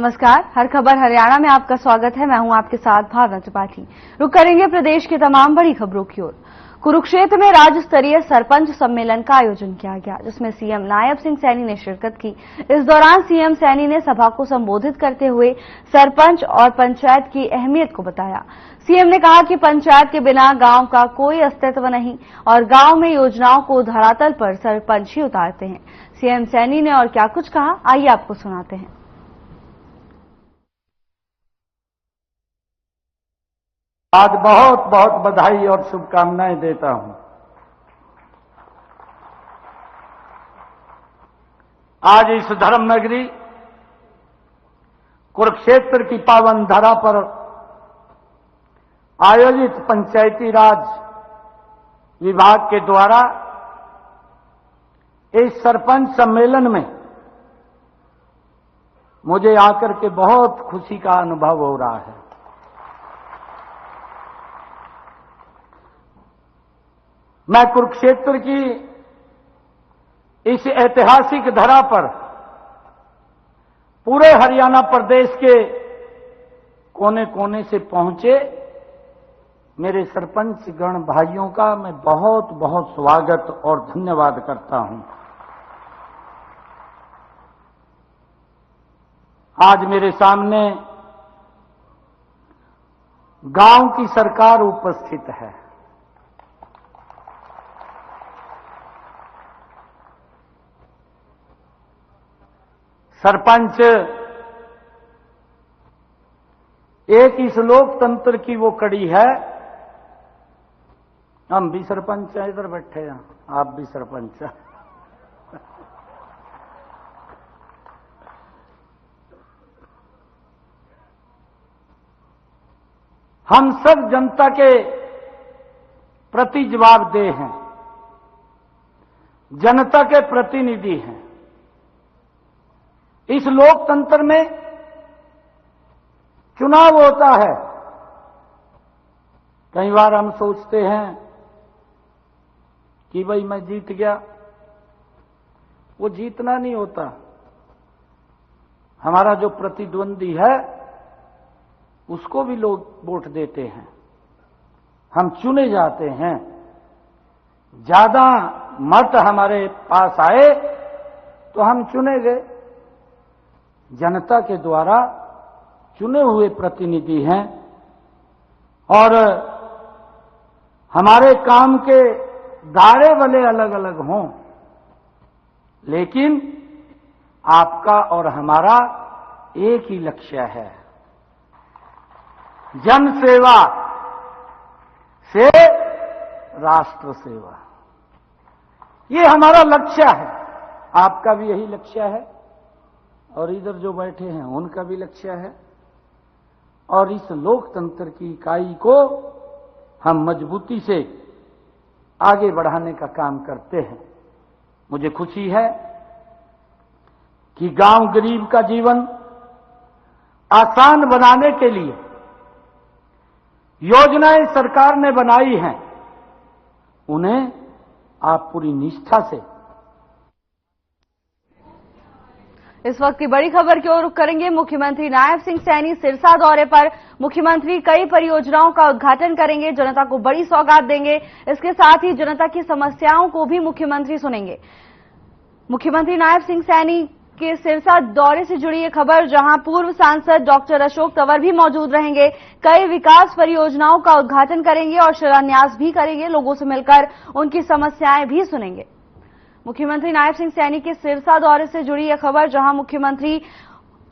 नमस्कार, हर खबर हरियाणा में आपका स्वागत है। मैं हूं आपके साथ भावना त्रिपाठी। रुक करेंगे प्रदेश की तमाम बड़ी खबरों की ओर। कुरुक्षेत्र में राज्य स्तरीय सरपंच सम्मेलन का आयोजन किया गया, जिसमें सीएम नायब सिंह सैनी ने शिरकत की। इस दौरान सीएम सैनी ने सभा को संबोधित करते हुए सरपंच और पंचायत की अहमियत को बताया। सीएम ने कहा कि पंचायत के बिना गांव का कोई अस्तित्व नहीं और गांव में योजनाओं को धरातल पर सरपंच ही उतारते हैं। सीएम सैनी ने और क्या कुछ कहा, आइए आपको सुनाते हैं। आज बहुत बहुत बधाई और शुभकामनाएं देता हूं। आज इस धर्म नगरी कुरुक्षेत्र की पावन धरा पर आयोजित पंचायती राज विभाग के द्वारा इस सरपंच सम्मेलन में मुझे आकर के बहुत खुशी का अनुभव हो रहा है। मैं कुरुक्षेत्र की इस ऐतिहासिक धरा पर पूरे हरियाणा प्रदेश के कोने कोने से पहुंचे मेरे सरपंच गण भाइयों का मैं बहुत बहुत स्वागत और धन्यवाद करता हूं। आज मेरे सामने गांव की सरकार उपस्थित है। सरपंच एक इस लोकतंत्र की वो कड़ी है। हम भी सरपंच हैं, इधर बैठे हैं, आप भी सरपंच हैं। हम सब जनता के प्रति जवाबदेह हैं, जनता के प्रतिनिधि हैं। इस लोकतंत्र में चुनाव होता है। कई बार हम सोचते हैं कि भाई मैं जीत गया। वो जीतना नहीं होता। हमारा जो प्रतिद्वंदी है उसको भी लोग वोट देते हैं। हम चुने जाते हैं। ज्यादा मत हमारे पास आए तो हम चुने गए। जनता के द्वारा चुने हुए प्रतिनिधि हैं और हमारे काम के दायरे भले अलग अलग हों, लेकिन आपका और हमारा एक ही लक्ष्य है, जन सेवा से राष्ट्र सेवा। ये हमारा लक्ष्य है। आपका भी यही लक्ष्य है और इधर जो बैठे हैं उनका भी लक्ष्य है। और इस लोकतंत्र की इकाई को हम मजबूती से आगे बढ़ाने का काम करते हैं। मुझे खुशी है कि गांव गरीब का जीवन आसान बनाने के लिए योजनाएं सरकार ने बनाई हैं, उन्हें आप पूरी निष्ठा से। इस वक्त की बड़ी खबर की ओर रुख करेंगे। मुख्यमंत्री नायब सिंह सैनी सिरसा दौरे पर। मुख्यमंत्री कई परियोजनाओं का उद्घाटन करेंगे, जनता को बड़ी सौगात देंगे। इसके साथ ही जनता की समस्याओं को भी मुख्यमंत्री सुनेंगे। मुख्यमंत्री नायब सिंह सैनी के सिरसा दौरे से जुड़ी ये खबर, जहां पूर्व सांसद डॉक्टर अशोक तंवर भी मौजूद रहेंगे। कई विकास परियोजनाओं का उद्घाटन करेंगे और शिलान्यास भी करेंगे। लोगों से मिलकर उनकी समस्याएं भी सुनेंगे। मुख्यमंत्री नायब सिंह सैनी के सिरसा दौरे से जुड़ी यह खबर, जहां मुख्यमंत्री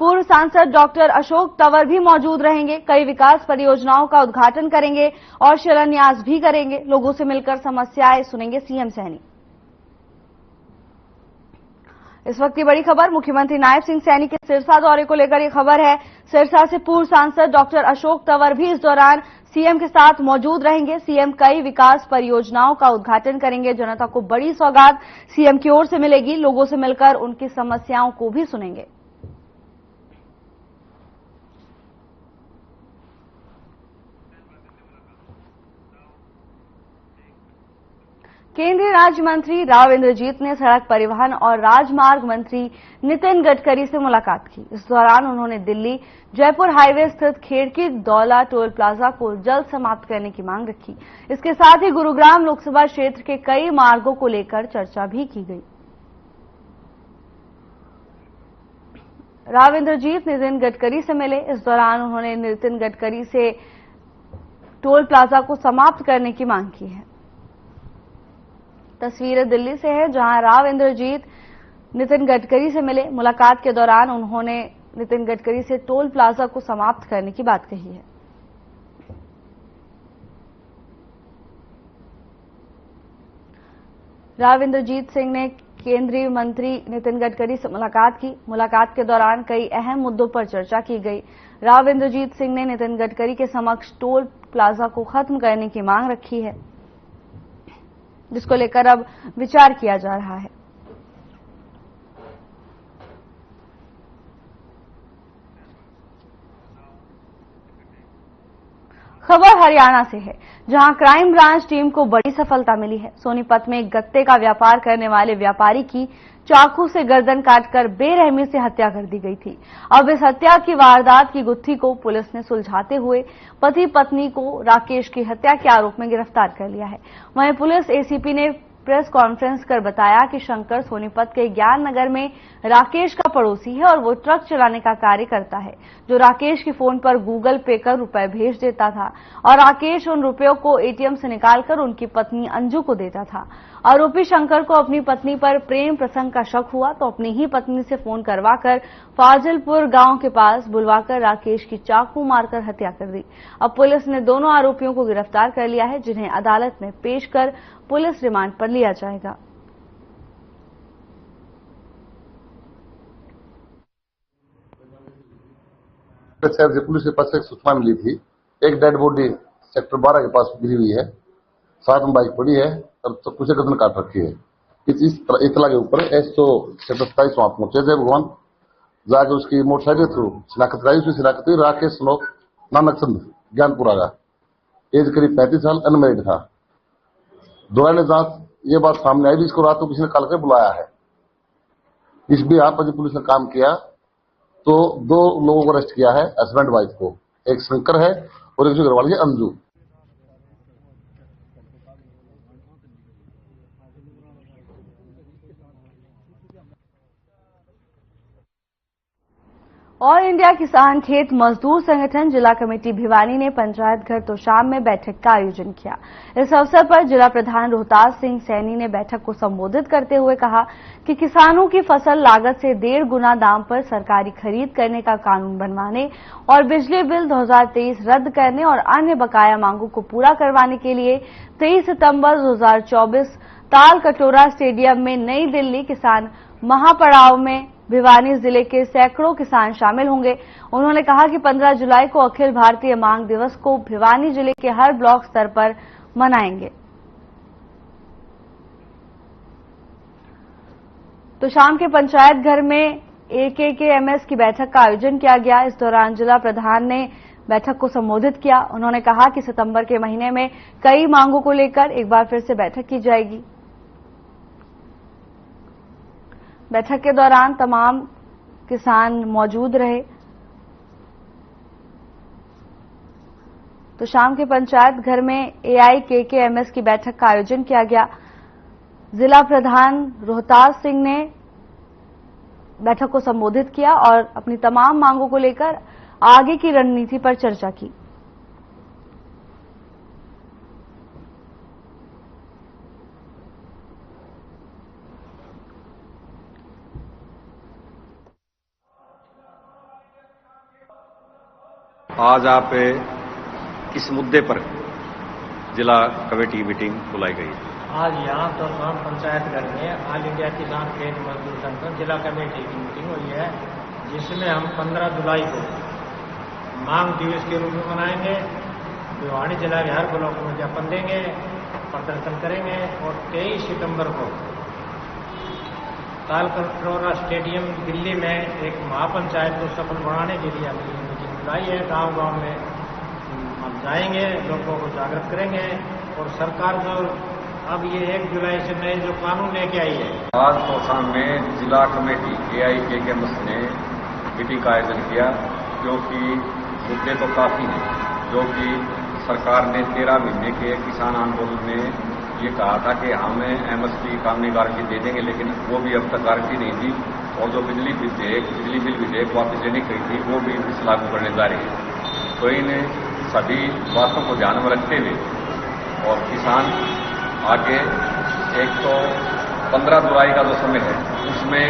पूर्व सांसद डॉक्टर अशोक तंवर भी मौजूद रहेंगे। कई विकास परियोजनाओं का उद्घाटन करेंगे और शिलान्यास भी करेंगे। लोगों से मिलकर समस्याएं सुनेंगे सीएम सैनी। इस वक्त की बड़ी खबर, मुख्यमंत्री नायब सिंह सैनी के सिरसा दौरे को लेकर यह खबर है। सिरसा से पूर्व सांसद डॉक्टर अशोक तंवर भी इस दौरान सीएम के साथ मौजूद रहेंगे। सीएम कई विकास परियोजनाओं का उद्घाटन करेंगे। जनता को बड़ी सौगात सीएम की ओर से मिलेगी। लोगों से मिलकर उनकी समस्याओं को भी सुनेंगे। केंद्रीय राज्य मंत्री राव इंद्रजीत ने सड़क परिवहन और राजमार्ग मंत्री नितिन गडकरी से मुलाकात की। इस दौरान उन्होंने दिल्ली जयपुर हाईवे स्थित खेड़की दौला टोल प्लाजा को जल्द समाप्त करने की मांग रखी। इसके साथ ही गुरुग्राम लोकसभा क्षेत्र के कई मार्गों को लेकर चर्चा भी की गई। राव इंद्रजीत नितिन गडकरी से मिले। इस दौरान उन्होंने नितिन गडकरी से टोल प्लाजा को समाप्त करने की मांग की है। तस्वीरें दिल्ली से है, जहां राव इंद्रजीत नितिन गडकरी से मिले। मुलाकात के दौरान उन्होंने नितिन गडकरी से टोल प्लाजा को समाप्त करने की बात कही है। राव इंद्रजीत सिंह ने केंद्रीय मंत्री नितिन गडकरी से मुलाकात की। मुलाकात के दौरान कई अहम मुद्दों पर चर्चा की गई। राव इंद्रजीत सिंह ने नितिन गडकरी के समक्ष टोल प्लाजा को खत्म करने की मांग रखी है, जिसको लेकर अब विचार किया जा रहा है। खबर हरियाणा से है, जहां क्राइम ब्रांच टीम को बड़ी सफलता मिली है। सोनीपत में एक गत्ते का व्यापार करने वाले व्यापारी की चाकू से गर्दन काटकर बेरहमी से हत्या कर दी गई थी। अब इस हत्या की वारदात की गुत्थी को पुलिस ने सुलझाते हुए पति पत्नी को राकेश की हत्या के आरोप में गिरफ्तार कर लिया है। वहीं पुलिस एसीपी ने प्रेस कॉन्फ्रेंस कर बताया कि शंकर सोनीपत के ज्ञान नगर में राकेश का पड़ोसी है और वो ट्रक चलाने का कार्य करता है, जो राकेश के फोन पर गूगल पे कर रुपए भेज देता था और राकेश उन रुपयों को एटीएम से निकालकर उनकी पत्नी अंजू को देता था। आरोपी शंकर को अपनी पत्नी पर प्रेम प्रसंग का शक हुआ तो अपनी ही पत्नी से फोन करवाकर फाजिलपुर गांव के पास बुलवाकर राकेश की चाकू मारकर हत्या कर दी। अब पुलिस ने दोनों आरोपियों को गिरफ्तार कर लिया है, जिन्हें अदालत में पेश कर पुलिस रिमांड पर लिया जाएगा। शहर से पुलिस के पास एक सूचना मिली थी, एक डेड बॉडी सेक्टर 12 के पास गिरी हुई है, साथ में बाइक पड़ी है और तो कुछ गर्दन काट रखी है। इस इतला के ऊपर S100 सेक्टर 27 वहां पहुंचे थे भगवान, जाके उसकी मोटरसाइकिल के थ्रू शिनाख्त कराई। उसकी शिनाख्त हुई राकेश नानक चंद ज्ञानपुरा का, एज करीब 35 साल, अनमेरिड था। दोराने जांच ये बात सामने आई भी इसको रात को किसी ने कॉल कर बुलाया है। इस भी आप पुलिस ने काम किया तो 2 लोगों को अरेस्ट किया है, हस्बैंड वाइफ को, एक शंकर है और एक जो घरवाली है अंजू। ऑल इंडिया किसान खेत मजदूर संगठन जिला कमेटी भिवानी ने पंचायत घर तोशाम में बैठक का आयोजन किया। इस अवसर पर जिला प्रधान रोहतास सिंह सैनी ने बैठक को संबोधित करते हुए कहा कि किसानों की फसल लागत से 1.5 गुना दाम पर सरकारी खरीद करने का कानून बनवाने और बिजली बिल 2023 रद्द करने और अन्य बकाया मांगों को पूरा करवाने के लिए 23 सितंबर 2024 ताल कटोरा स्टेडियम में नई दिल्ली किसान महापड़ाव में भिवानी जिले के सैकड़ों किसान शामिल होंगे। उन्होंने कहा कि 15 जुलाई को अखिल भारतीय मांग दिवस को भिवानी जिले के हर ब्लॉक स्तर पर मनाएंगे। तो शाम के पंचायत घर में AKKMS की बैठक का आयोजन किया गया। इस दौरान जिला प्रधान ने बैठक को संबोधित किया। उन्होंने कहा कि सितंबर के महीने में कई मांगों को लेकर एक बार फिर से बैठक की जाएगी। बैठक के दौरान तमाम किसान मौजूद रहे। तो शाम के पंचायत घर में AIKKMS की बैठक का आयोजन किया गया। जिला प्रधान रोहतास सिंह ने बैठक को संबोधित किया और अपनी तमाम मांगों को लेकर आगे की रणनीति पर चर्चा की। आज आप किस मुद्दे पर जिला कमेटी की मीटिंग बुलाई गई है? आज यहाँ तो पंचायत घर में ऑल इंडिया किसान खेत मजदूर संगठन जिला कमेटी की मीटिंग हुई है, जिसमें हम 15 जुलाई को मांग दिवस के रूप में मनाएंगे। भिवानी जिला के हर ब्लॉक में ज्ञापन देंगे, प्रदर्शन करेंगे और 23 सितंबर को ताल कटोरा स्टेडियम दिल्ली में एक महापंचायत को सफल बनाने के लिए हमने मीटिंग बुलाई है। गांव गांव में हम जाएंगे, लोगों को जागृत करेंगे और सरकार जो अब ये 1 जुलाई से नए जो कानून लेके आई है। आज तोशाम में जिला कमेटी AIKMS ने मीटिंग का आयोजन किया, क्योंकि मुद्दे तो काफी हैं, जो कि सरकार ने 13 महीने के किसान आंदोलन में ये कहा था कि हमें MSP कानूनी गारंटी दे देंगे, लेकिन वो भी अब तक गारंटी नहीं दी। और जो बिजली बिल विधेयक वापस लेने की थी, वो भी इस लागू करने जा रही है। तो इन सभी बातों को ध्यान में रखते हुए और किसान आगे एक तो 15 जुलाई का जो समय है, उसमें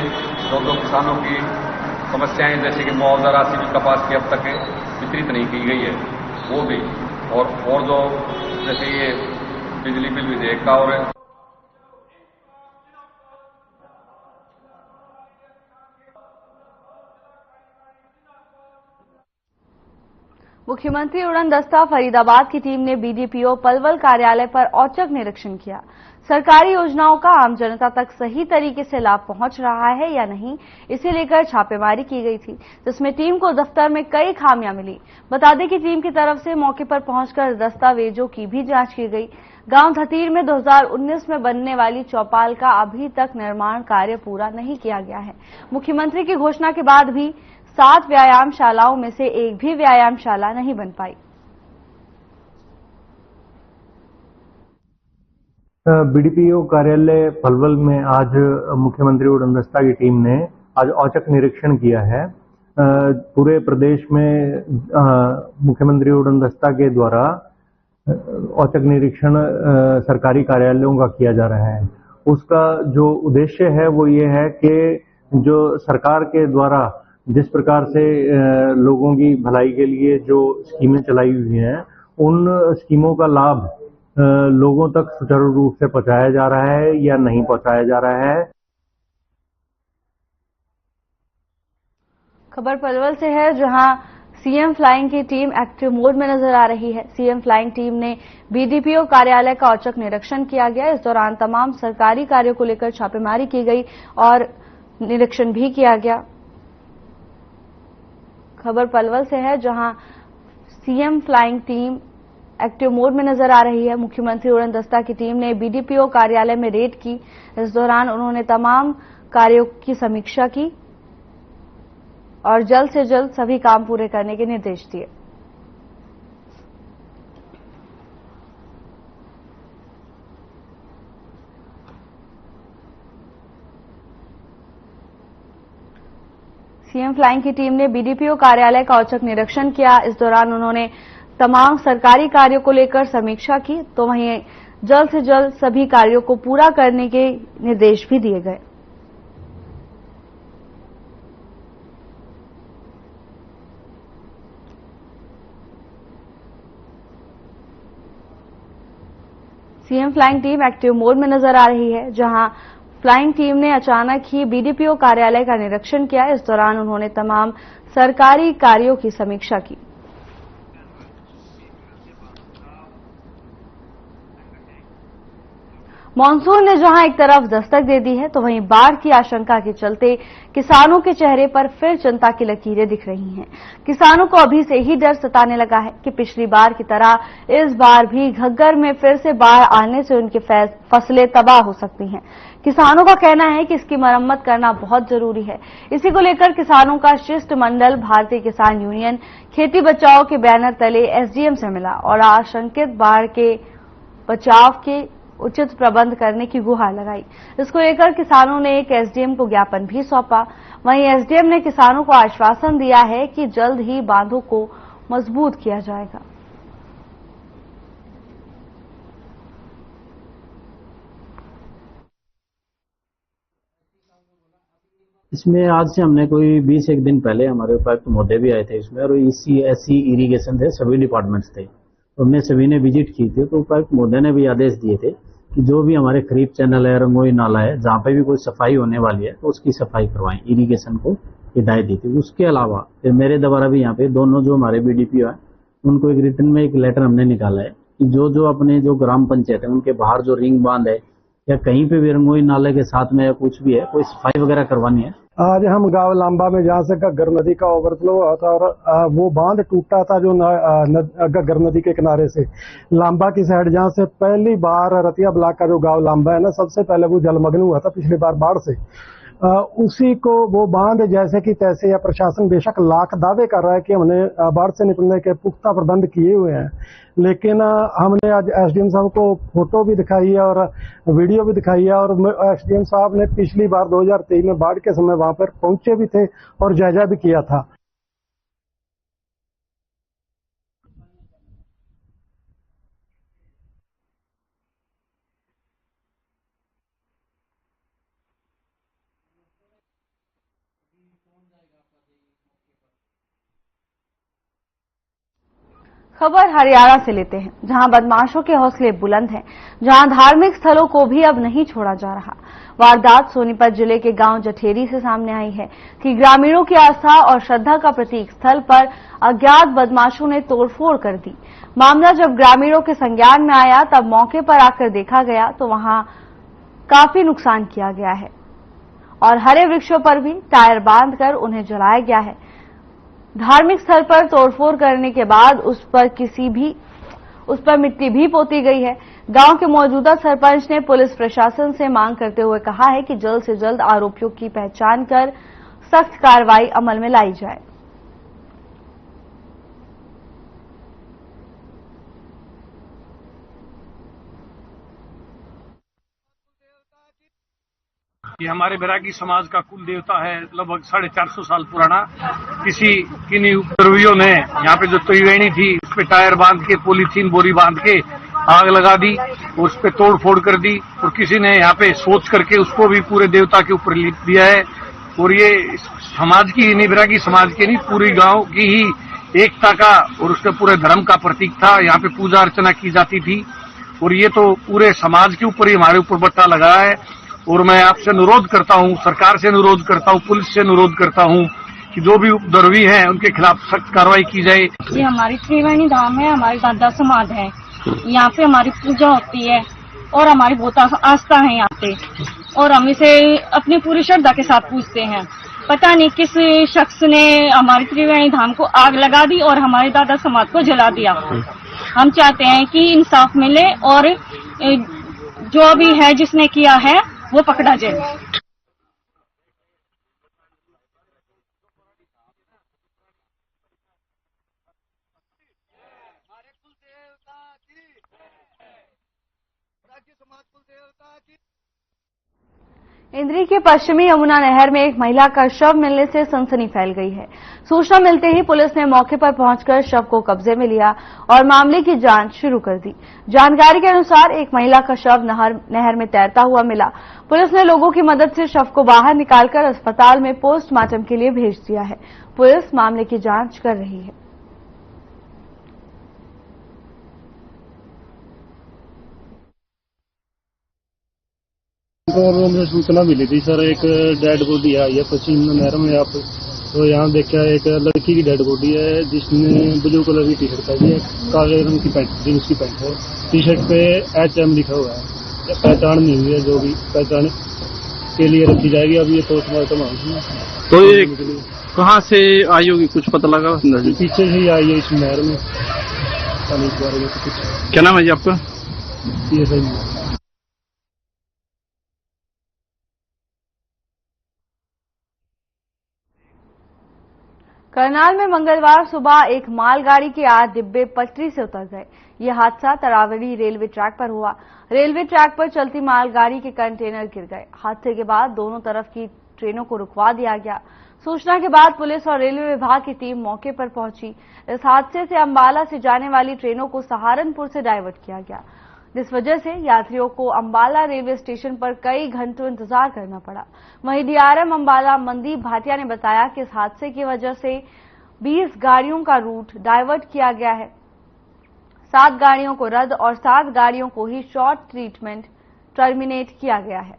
जो किसानों की समस्याएं जैसे कि मुआवजा राशि भी कपास की अब तक वितरित नहीं की गई है, वो भी, और जो जैसे ये बिजली बिल विधेयक का और मुख्यमंत्री उड़न दस्ता फरीदाबाद की टीम ने BDPO पलवल कार्यालय पर औचक निरीक्षण किया। सरकारी योजनाओं का आम जनता तक सही तरीके से लाभ पहुंच रहा है या नहीं, इसे लेकर छापेमारी की गई थी, जिसमें टीम को दफ्तर में कई खामियां मिली। बता दें कि टीम की तरफ से मौके पर पहुंचकर दस्तावेजों की भी जांच की गई। गांव धतीर में 2019 में बनने वाली चौपाल का अभी तक निर्माण कार्य पूरा नहीं किया गया है। मुख्यमंत्री की घोषणा के बाद भी 7 व्यायामशालाओं में से एक भी व्यायामशाला नहीं बन पाई। BDPO कार्यालय पलवल में आज मुख्यमंत्री उड़न दस्ता की टीम ने आज औचक निरीक्षण किया है। पूरे प्रदेश में मुख्यमंत्री उड़न दस्ता के द्वारा औचक निरीक्षण सरकारी कार्यालयों का किया जा रहा है। उसका जो उद्देश्य है वो ये है कि जो सरकार के द्वारा जिस प्रकार से लोगों की भलाई के लिए जो स्कीमें चलाई हुई हैं, उन स्कीमों का लाभ लोगों तक सुचारू रूप से पहुंचाया जा रहा है या नहीं पहुंचाया जा रहा है। खबर पलवल से है, जहां CM फ्लाइंग की टीम एक्टिव मोड में नजर आ रही है। CM फ्लाइंग टीम ने BDPO कार्यालय का औचक निरीक्षण किया गया। इस दौरान तमाम सरकारी कार्यों को लेकर छापेमारी की गई और निरीक्षण भी किया गया। खबर पलवल से है, जहां CM flying team active mode में नजर आ रही है। मुख्यमंत्री उड़न दस्ता की टीम ने BDPO कार्यालय में रेड की। इस दौरान उन्होंने तमाम कार्यों की समीक्षा की और जल्द से जल्द सभी काम पूरे करने के निर्देश दिए। CM फ्लाइंग की टीम ने BDPO कार्यालय का औचक निरीक्षण किया। इस दौरान उन्होंने तमाम सरकारी कार्यों को लेकर समीक्षा की, तो वहीं जल्द से जल्द सभी कार्यों को पूरा करने के निर्देश भी दिए गए। CM flying team active mode में नजर आ रही है, जहां फ्लाइंग टीम ने अचानक ही BDPO कार्यालय का निरीक्षण किया। इस दौरान उन्होंने तमाम सरकारी कार्यों की समीक्षा की। मॉनसून ने जहां एक तरफ दस्तक दे दी है, तो वहीं बाढ़ की आशंका के चलते किसानों के चेहरे पर फिर चिंता की लकीरें दिख रही हैं। किसानों को अभी से ही डर सताने लगा है कि पिछली बार की तरह इस बार भी घग्गर में फिर से बाढ़ आने से उनकी फसलें तबाह हो सकती हैं। किसानों का कहना है कि इसकी मरम्मत करना बहुत जरूरी है। इसी को लेकर किसानों का शिष्टमंडल भारतीय किसान यूनियन खेती बचाओ के बैनर तले SDM से मिला और आशंकित बाढ़ के बचाव के उचित प्रबंध करने की गुहार लगाई। इसको लेकर किसानों ने एक SDM को ज्ञापन भी सौंपा। वहीं SDM ने किसानों को आश्वासन दिया है कि जल्द ही बांधों को मजबूत किया जाएगा। इसमें आज से हमने कोई 20 दिन पहले हमारे उपायुक्त महोदय भी आए थे इसमें, और SC इरीगेशन थे, सभी डिपार्टमेंट्स थे, तो हमने सभी ने विजिट की थी। तो उपायुक्त महोदय ने भी आदेश दिए थे कि जो भी हमारे खरीफ चैनल है, रंगोई नाला है, जहाँ पे भी कोई सफाई होने वाली है तो उसकी सफाई करवाएं, इरीगेशन को हिदायत दी थी। उसके अलावा फिर मेरे द्वारा भी यहाँ पे दोनों जो हमारे BDPO है उनको एक रिटर्न में एक लेटर हमने निकाला है कि जो अपने जो ग्राम पंचायत है उनके बाहर जो रिंग बांध है या कहीं पे भी रंगोली नाले के साथ में या कुछ भी है, कोई सफाई वगैरह करवानी है। आज हम गांव लांबा में जहाँ से घग्गर नदी का ओवरफ्लो हुआ था और वो बांध टूटा था जो घग्गर नदी के किनारे से लांबा की साइड, जहाँ से पहली बार रतिया ब्लॉक का जो गांव लांबा है ना, सबसे पहले वो जलमग्न हुआ था पिछली बार बाढ़ से। उसी को वो बांध जैसे कि तैसे, या प्रशासन बेशक लाख दावे कर रहा है कि हमने बाढ़ से निपटने के पुख्ता प्रबंध किए हुए हैं, लेकिन हमने आज एसडीएम साहब को फोटो भी दिखाई है और वीडियो भी दिखाई है, और एसडीएम साहब ने पिछली बार 2023 में बाढ़ के समय वहां पर पहुंचे भी थे और जायजा भी किया था। खबर हरियाणा से लेते हैं, जहां बदमाशों के हौसले बुलंद हैं, जहां धार्मिक स्थलों को भी अब नहीं छोड़ा जा रहा। वारदात सोनीपत जिले के गांव जठेरी से सामने आई है कि ग्रामीणों की आस्था और श्रद्धा का प्रतीक स्थल पर अज्ञात बदमाशों ने तोड़फोड़ कर दी। मामला जब ग्रामीणों के संज्ञान में आया तब मौके पर आकर देखा गया तो वहां काफी नुकसान किया गया है और हरे वृक्षों पर भी टायर बांधकर उन्हें जलाया गया है। धार्मिक स्थल पर तोड़फोड़ करने के बाद उस पर मिट्टी भी पोती गई है। गांव के मौजूदा सरपंच ने पुलिस प्रशासन से मांग करते हुए कहा है कि जल्द से जल्द आरोपियों की पहचान कर सख्त कार्रवाई अमल में लाई जाए। ये हमारे बैरागी समाज का कुल देवता है, लगभग 450 साल पुराना। किन्हीं उपद्रवियों ने यहाँ पे जो त्रिवेणी थी उस पे टायर बांध के, पॉलीथीन बोरी बांध के आग लगा दी, उस पे तोड़ फोड़ कर दी, और किसी ने यहाँ पे सोच करके उसको भी पूरे देवता के ऊपर लिख दिया है। और ये समाज की नहीं, बैरागी समाज की नहीं, पूरी गांव की ही एकता का और उसके पूरे धर्म का प्रतीक था। यहाँ पे पूजा अर्चना की जाती थी और ये तो पूरे समाज के ऊपर ही हमारे ऊपर बट्टा लगा है। और मैं आपसे अनुरोध करता हूँ, सरकार से अनुरोध करता हूँ, पुलिस से अनुरोध करता हूँ कि जो भी उपद्रवी हैं उनके खिलाफ सख्त कार्रवाई की जाए। ये हमारी त्रिवेणी धाम है, हमारी दादा समाज है, यहाँ पे हमारी पूजा होती है और हमारी बहुत आस्था है यहाँ पे, और हम इसे अपनी पूरी श्रद्धा के साथ पूजते हैं। पता नहीं किस शख्स ने हमारी त्रिवेणी धाम को आग लगा दी और हमारे दादा समाज को जला दिया। हम चाहते हैं कि इंसाफ मिले और जो भी है जिसने किया है वो पकड़ा जाए। इंद्री के पश्चिमी यमुना नहर में एक महिला का शव मिलने से सनसनी फैल गई है। सूचना मिलते ही पुलिस ने मौके पर पहुंचकर शव को कब्जे में लिया और मामले की जांच शुरू कर दी। जानकारी के अनुसार एक महिला का शव नहर में तैरता हुआ मिला। पुलिस ने लोगों की मदद से शव को बाहर निकालकर अस्पताल में पोस्टमार्टम के लिए भेज दिया है। पुलिस मामले की जांच कर रही है। मुझे सूचना मिली थी सर, एक डेड बॉडी आई है पश्चिम नहर में। आप तो यहाँ देखा एक लड़की की डेड बॉडी है जिसने ब्लू कलर की टी शर्ट पहनी है, काले रंग की पैंट, जींस की पैंट है। टी शर्ट पे HM लिखा हुआ है। पहचान नहीं हुई है, जो भी पहचान के लिए रखी जाएगी। अब ये पोस्टमार्टम है। तो ये कहाँ से आई होगी, कुछ पता लगा? पीछे से ही आई है इस नहर में। क्या नाम है जी आपका? ये सही। करनाल में मंगलवार सुबह एक मालगाड़ी के 8 डिब्बे पटरी से उतर गए। यह हादसा तरावड़ी रेलवे ट्रैक पर हुआ। रेलवे ट्रैक पर चलती मालगाड़ी के कंटेनर गिर गए। हादसे के बाद दोनों तरफ की ट्रेनों को रुकवा दिया गया। सूचना के बाद पुलिस और रेलवे विभाग की टीम मौके पर पहुंची। इस हादसे से अंबाला से जाने वाली ट्रेनों को सहारनपुर से डायवर्ट किया गया, जिस वजह से यात्रियों को अंबाला रेलवे स्टेशन पर कई घंटों इंतजार करना पड़ा। वहीं DRM अंबाला मनदीप भाटिया ने बताया कि इस हादसे की वजह से 20 गाड़ियों का रूट डायवर्ट किया गया है। 7 गाड़ियों को रद्द और 7 गाड़ियों को ही शॉर्ट ट्रीटमेंट टर्मिनेट किया गया है।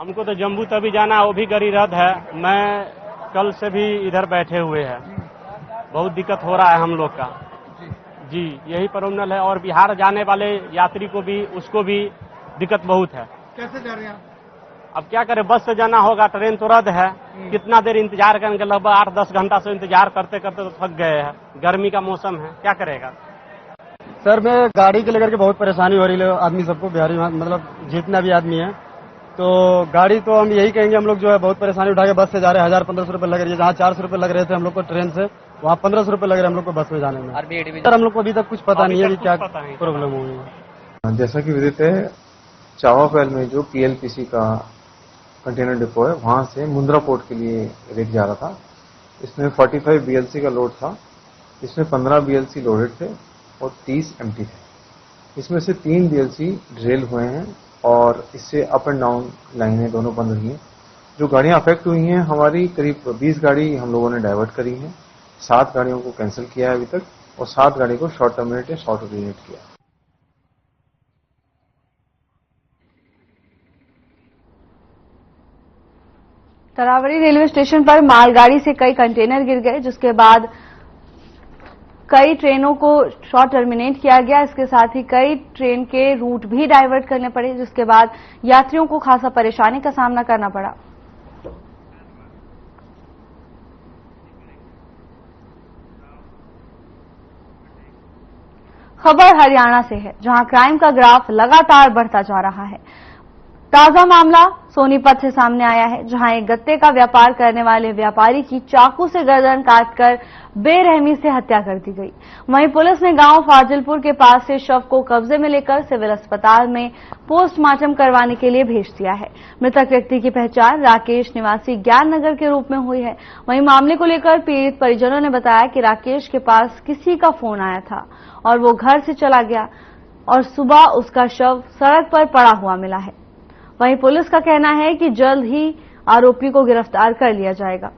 हमको तो जम्मू तभी जाना है, वो भी गाड़ी रद्द है। मैं कल से भी इधर बैठे हुए हैं। बहुत दिक्कत हो रहा है हम लोग का जी, यही प्रॉब्लम है। और बिहार जाने वाले यात्री को भी, उसको भी दिक्कत बहुत है। कैसे जा रहे हैं आप? अब क्या करें, बस से जाना होगा, ट्रेन तो रद्द है। कितना देर इंतजार करेंगे, लगभग 8-10 घंटा से इंतजार करते करते तो थक गए हैं। गर्मी का मौसम है, क्या करेगा। सर मैं गाड़ी के लेकर के बहुत परेशानी हो रही है आदमी सबको, बिहारी मतलब जितना भी आदमी है। तो गाड़ी तो हम यही कहेंगे, हम लोग जो है बहुत परेशानी उठा के बस से जा रहे हैं। 1000-1500 रुपए लग रही है, जहाँ 400 रुपए लग रहे थे हम लोग को ट्रेन से, वहाँ 1500 रुपए लग रहे हैं हम लोग को बस में जाने में। सर हम लोग को अभी तक कुछ पता नहीं है कि क्या प्रॉब्लम हो गई। जैसा कि विदित है, चावापैल में जो PLPC का कंटेनर डिपो है, वहां से मुंद्रा पोर्ट के लिए रेक जा रहा था। इसमें 45 BLC का लोड था। इसमें 15 BLC लोडेड थे और 30 एम्प्टी थे। इसमें से 3 BLC ड्रेल हुए हैं और इससे अप एंड डाउन लाइनें दोनों बंद रही हैं। जो गाड़ियां अफेक्ट हुई हैं, हमारी करीब 20 गाड़ी हम लोगों ने डाइवर्ट करी हैं। 7 गाड़ियों को कैंसिल किया है अभी तक और 7 गाड़ी को शॉर्ट टर्मिनेट या शॉर्ट ऑर्डिनेट किया। तरावरी रेलवे स्टेशन पर मालगाड़ी से कई कंटेनर गिर गए, जिसके बाद कई ट्रेनों को शॉर्ट टर्मिनेट किया गया। इसके साथ ही कई ट्रेन के रूट भी डाइवर्ट करने पड़े, जिसके बाद यात्रियों को खासा परेशानी का सामना करना पड़ा। खबर हरियाणा से है, जहां क्राइम का ग्राफ लगातार बढ़ता जा रहा है। ताजा मामला सोनीपत से सामने आया है, जहां एक गत्ते का व्यापार करने वाले व्यापारी की चाकू से गर्दन काटकर बेरहमी से हत्या कर दी गई। वहीं पुलिस ने गांव फाजिलपुर के पास से शव को कब्जे में लेकर सिविल अस्पताल में पोस्टमार्टम करवाने के लिए भेज दिया है। मृतक व्यक्ति की पहचान राकेश निवासी ज्ञान नगर के रूप में हुई है। वहीं मामले को लेकर पीड़ित परिजनों ने बताया कि राकेश के पास किसी का फोन आया था और वो घर से चला गया और सुबह उसका शव सड़क पर पड़ा हुआ मिला है। वहीं पुलिस का कहना है कि जल्द ही आरोपी को गिरफ्तार कर लिया जाएगा।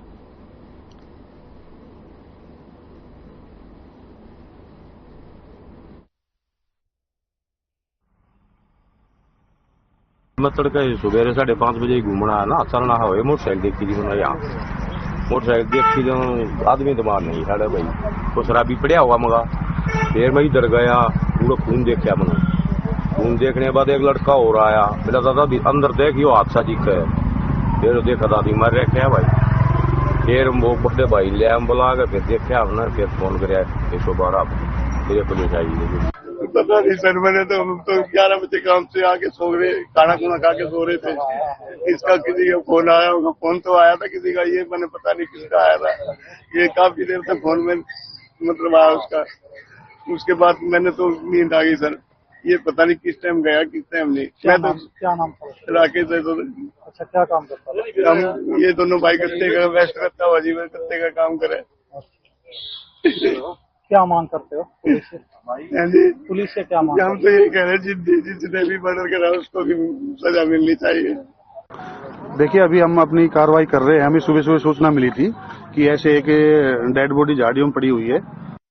मैं तड़के सुबह 5:30 बजे घूमना है ना, चलना है, मोटरसाइकिल देखी थी मैंने यहाँ। मोटरसाइकिल देखी तो आदमी तो मार नहीं साढ़े भाई, तो शराबी पड़िया हुआ मगा। फिर मैं इधर गया, पूरा खून देखा मैंने। खून देखने के बाद एक लड़का और आया, मेरा दादा अंदर देखियो हादसा जी का है। फिर देखा दादी मर रखे है भाई। फिर वो बड़े भाई ले बुला के फिर देखा हमने, फिर फोन कराया 112, फिर पुलिस आई। पता नहीं सर, मैंने तो 11 बजे काम से आके सो रहे, खाना खुना खा के सो रहे थे। इसका किसी का फोन आया होगा, फोन तो आया था किसी का, ये मैंने पता नहीं किसका आया था। ये काफी देर तक फोन में मतलब आया उसका। उसके बाद मैंने तो नींद आ गई सर, ये पता नहीं किस टाइम गया किस टाइम नहीं। मैं तो क्या नाम था? राकेश है। तो अच्छा, क्या काम करता था? हम ये दोनों भाई गत्ते का वेस्ट करता हुआ जीवन गत्ते का काम करे। क्या मांग करते हो पुलिस से? पुलिस से क्या मांग? हम तो ये कह रहे हैं जिसने भी मर्डर करा उसको भी सजा मिलनी चाहिए। देखिए, अभी हम अपनी कार्रवाई कर रहे हैं। हमें सुबह सुबह सूचना मिली थी कि ऐसे एक डेड बॉडी झाड़ियों में पड़ी हुई है।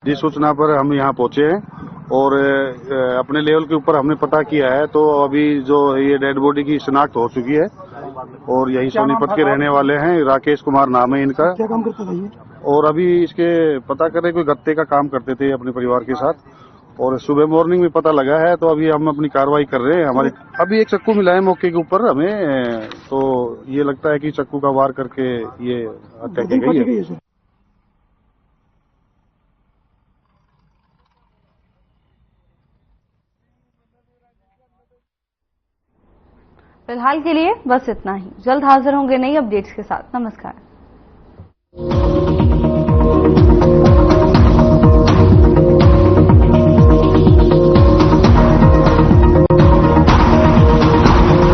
जिस सूचना पर हम यहाँ पहुंचे हैं और अपने लेवल के ऊपर हमने पता किया है, तो अभी जो ये डेड बॉडी की शिनाख्त हो चुकी है और यही सोनीपत के रहने वाले हैं। राकेश कुमार नाम है इनका। क्या काम करता था ये? और अभी इसके पता कर रहे, कोई गत्ते का काम करते थे अपने परिवार के साथ, और सुबह मॉर्निंग में पता लगा है। तो अभी हम अपनी कार्रवाई कर रहे हैं। हमारे अभी एक चक्कू मिला है मौके के ऊपर हमें, तो ये लगता है कि चक्कू का वार करके ये हत्या की गई है। फिलहाल के लिए बस इतना ही। जल्द हाजिर होंगे नई अपडेट्स के साथ। नमस्कार।